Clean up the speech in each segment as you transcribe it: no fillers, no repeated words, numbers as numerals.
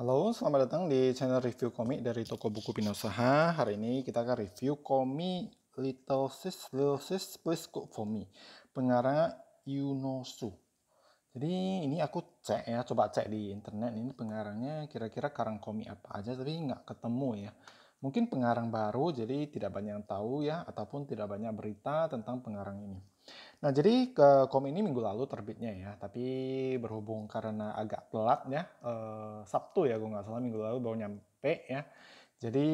Halo, selamat datang di channel review komik dari toko buku Pinausaha. Hari ini kita akan review komik Little Sis, Please Cook For Me, pengarang Yunosu. Jadi ini aku cek ya, coba cek di internet ini pengarangnya kira-kira karang komik apa aja, tapi nggak ketemu ya. Mungkin pengarang baru, jadi tidak banyak yang tahu ya, ataupun tidak banyak berita tentang pengarang ini. Nah, jadi komik ini minggu lalu terbitnya ya, tapi berhubung karena agak telat ya, Sabtu ya, gue nggak salah minggu lalu baru nyampe ya. Jadi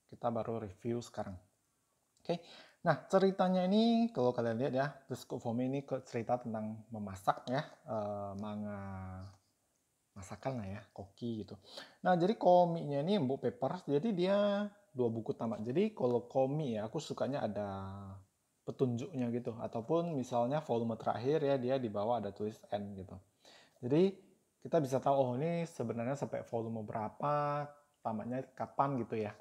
kita baru review sekarang. Oke, nah ceritanya ini kalau kalian lihat ya, The Scoop for Me ini cerita tentang memasak ya, manga masakan lah ya, koki gitu. Nah, jadi komiknya ini Book Papers, jadi dia 2 buku tamat. Jadi kalau komik ya, aku sukanya ada petunjuknya gitu, ataupun misalnya volume terakhir ya, dia di bawah ada tulis end gitu. Jadi kita bisa tahu, oh ini sebenarnya sampai volume berapa, tamatnya kapan gitu ya.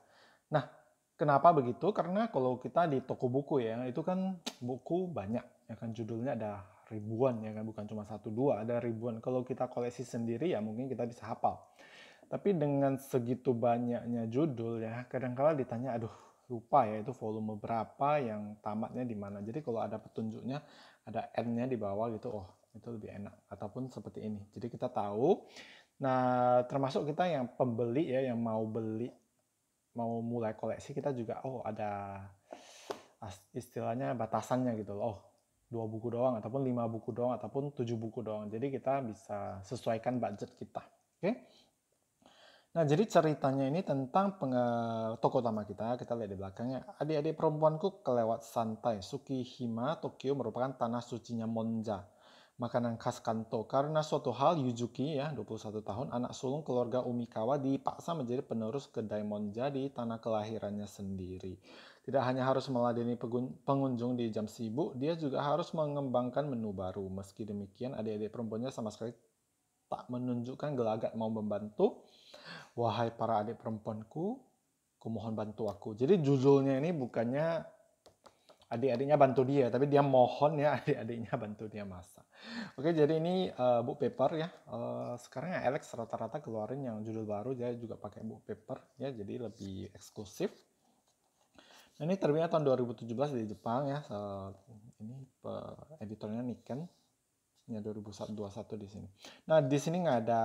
Nah, kenapa begitu? Karena kalau kita di toko buku ya, itu kan buku banyak, ya kan judulnya ada ribuan ya kan, bukan cuma satu dua, ada ribuan. Kalau kita koleksi sendiri ya mungkin kita bisa hafal. Tapi dengan segitu banyaknya judul ya, kadang-kala ditanya, aduh lupa ya itu volume berapa yang tamatnya di mana. Jadi kalau ada petunjuknya, ada N-nya di bawah gitu, oh itu lebih enak. Ataupun seperti ini. Jadi kita tahu. Nah, termasuk kita yang pembeli ya, yang mau beli, mau mulai koleksi, kita juga, oh ada istilahnya batasannya gitu loh. Oh, 2 buku doang, ataupun 5 buku doang, ataupun 7 buku doang. Jadi kita bisa sesuaikan budget kita. Oke? Nah, jadi ceritanya ini tentang tokoh utama kita. Kita lihat di belakangnya. Adik-adik perempuanku kelewat santai. Tsukihima, Tokyo merupakan tanah sucinya Monja. Makanan khas Kanto. Karena suatu hal, Yuzuki, ya, 21 tahun, anak sulung keluarga Umikawa, dipaksa menjadi penerus kedai Monja di tanah kelahirannya sendiri. Tidak hanya harus meladeni pengunjung di jam sibuk, dia juga harus mengembangkan menu baru. Meski demikian, adik-adik perempuannya sama sekali tak menunjukkan gelagat mau membantu. Wahai para adik perempuanku, kumohon bantu aku. Jadi judulnya ini bukannya adik-adiknya bantu dia, tapi dia mohon ya adik-adiknya bantu dia masak. Oke, jadi ini book paper ya. Sekarang ya Alex rata-rata keluarin yang judul baru, dia juga pakai book paper ya, jadi lebih eksklusif. Nah, ini terbitnya tahun 2017 di Jepang ya. Ini editornya Niken. Ya 2021 di sini. Nah, di sini nggak ada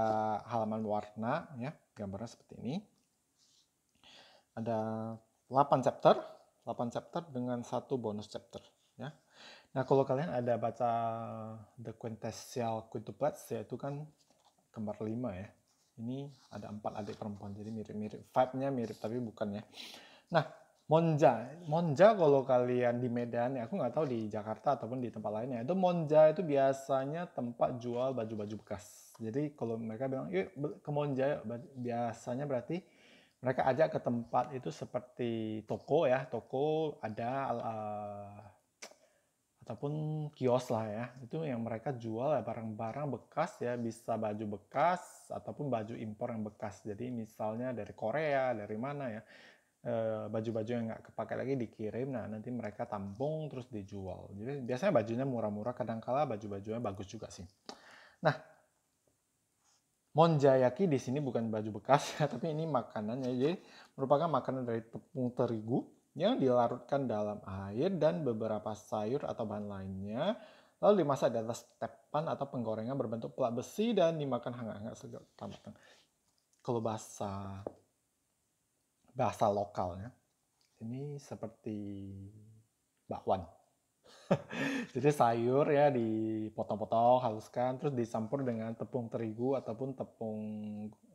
halaman warna ya, gambarnya seperti ini. Ada 8 chapter, 8 chapter dengan 1 bonus chapter ya. Nah, kalau kalian ada baca The Quintessential Quintuplets, yaitu kan kembar 5 ya. Ini ada 4 adik perempuan, jadi mirip-mirip. Vibe-nya mirip, tapi bukan ya. Nah, Monja kalau kalian di Medan, ya aku nggak tahu di Jakarta ataupun di tempat lainnya, itu Monja itu biasanya tempat jual baju-baju bekas. Jadi kalau mereka bilang, yuk ke Monja, biasanya berarti mereka ajak ke tempat itu seperti toko ya, toko ada ataupun kios lah ya, itu yang mereka jual ya barang-barang bekas ya, bisa baju bekas ataupun baju impor yang bekas. Jadi misalnya dari Korea, dari mana ya, baju-baju yang nggak kepakai lagi dikirim, nah nanti mereka tampung terus dijual. Jadi biasanya bajunya murah-murah, kadang-kala baju-bajunya bagus juga sih. Nah, monjayaki di sini bukan baju bekas, tapi ini makanannya. Jadi merupakan makanan dari tepung terigu yang dilarutkan dalam air dan beberapa sayur atau bahan lainnya, lalu dimasak di atas tepan atau penggorengan berbentuk plat besi dan dimakan hangat-hangat segar matang. Kalau bahasa lokalnya, ini seperti bakwan. Jadi sayur ya dipotong-potong, haluskan, terus dicampur dengan tepung terigu ataupun tepung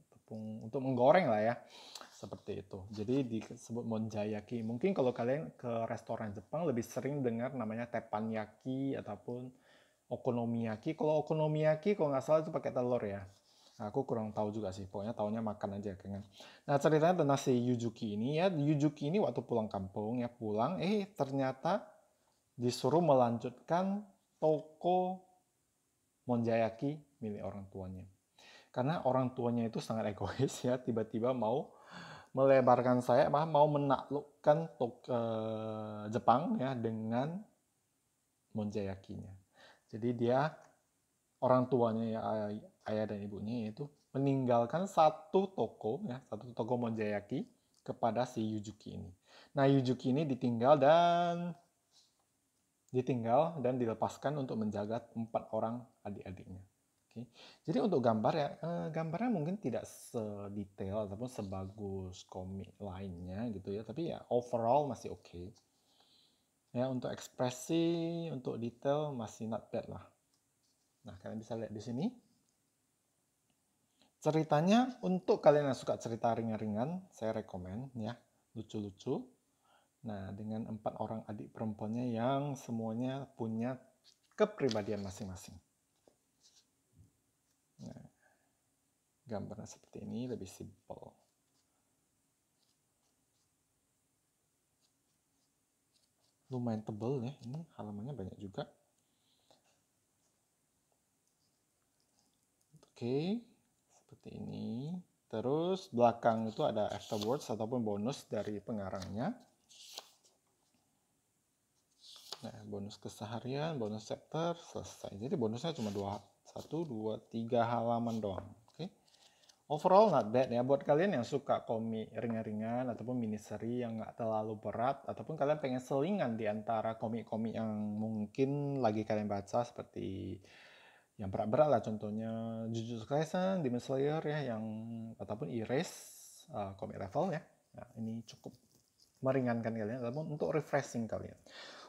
tepung untuk menggoreng lah ya. Seperti itu. Jadi disebut monjayaki. Mungkin kalau kalian ke restoran Jepang lebih sering dengar namanya teppanyaki ataupun okonomiyaki. Kalau okonomiyaki kalau nggak salah itu pakai telur ya. Nah, aku kurang tahu juga sih. Pokoknya taunya makan aja kan. Nah, ceritanya tentang si Yuzuki ini ya. Yuzuki ini waktu pulang kampung ya, pulang ternyata disuruh melanjutkan toko monjayaki milik orang tuanya. Karena orang tuanya itu sangat egois ya, tiba-tiba mau melebarkan sayap, mau menaklukkan Jepang ya dengan monjayakinya. Jadi dia, orang tuanya ya, ayah dan ibunya itu meninggalkan satu toko ya, satu toko Monjayaki kepada si Yujuki ini. Nah, Yujuki ini ditinggal dan dilepaskan untuk menjaga 4 orang adik-adiknya. Oke. Jadi untuk gambar ya, gambarnya mungkin tidak sedetail ataupun sebagus komik lainnya gitu ya, tapi ya overall masih oke. Ya, untuk ekspresi, untuk detail masih not bad lah. Nah, kalian bisa lihat di sini. Ceritanya untuk kalian yang suka cerita ringan-ringan, saya rekomen ya, lucu-lucu. Nah, dengan 4 orang adik perempuannya yang semuanya punya kepribadian masing-masing. Nah, gambarnya seperti ini, lebih simple. Lumayan tebal ya, ini halamannya banyak juga. Oke, seperti ini. Terus belakang itu ada afterwards ataupun bonus dari pengarangnya. Nah, bonus keseharian, bonus chapter, selesai. Jadi bonusnya cuma 1, 2, 3 halaman doang. Oke. Overall not bad ya. Buat kalian yang suka komik ringan-ringan ataupun mini seri yang nggak terlalu berat, ataupun kalian pengen selingan di antara komik-komik yang mungkin lagi kalian baca seperti yang berat-berat lah, contohnya Jujutsu Kaisen, Demon Slayer ya, yang ataupun Erase, komik level ya. Nah, ini cukup meringankan kalian ataupun untuk refreshing kalian.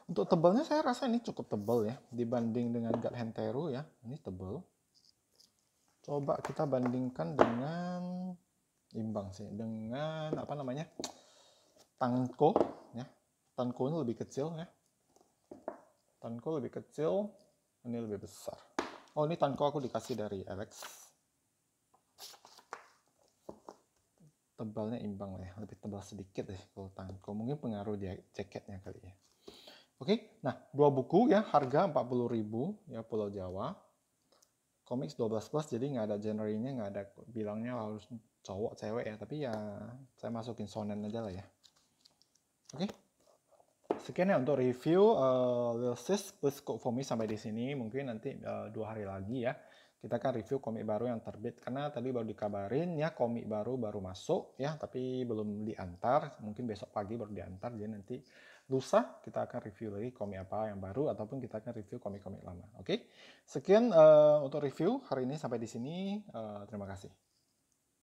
Untuk tebalnya saya rasa ini cukup tebal ya dibanding dengan God Henteru ya. Ini tebal. Coba kita bandingkan dengan imbang sih dengan apa namanya? Tanko ya. Tanko ini lebih kecil ya. Tanko lebih kecil, ini lebih besar. Oh, ini Tanko aku dikasih dari Alex. Tebalnya imbang lah ya, lebih tebal sedikit deh kalau Tanko. Mungkin pengaruh di jaketnya kali ya. Oke, nah 2 buku ya, harga 40.000 ya, Pulau Jawa. Comics 12 plus, jadi nggak ada genre-nya, nggak ada bilangnya harus cowok cewek ya, tapi ya saya masukin shonen aja lah ya. Oke. Sekian ya untuk review Lil Sis Please Cook For Me sampai di sini. Mungkin nanti 2 hari lagi ya kita akan review komik baru yang terbit, karena tadi baru dikabarin ya komik baru masuk ya, tapi belum diantar. Mungkin besok pagi baru diantar, jadi nanti lusa kita akan review lagi komik apa yang baru ataupun kita akan review komik-komik lama. Oke. Sekian untuk review hari ini sampai di sini. Terima kasih.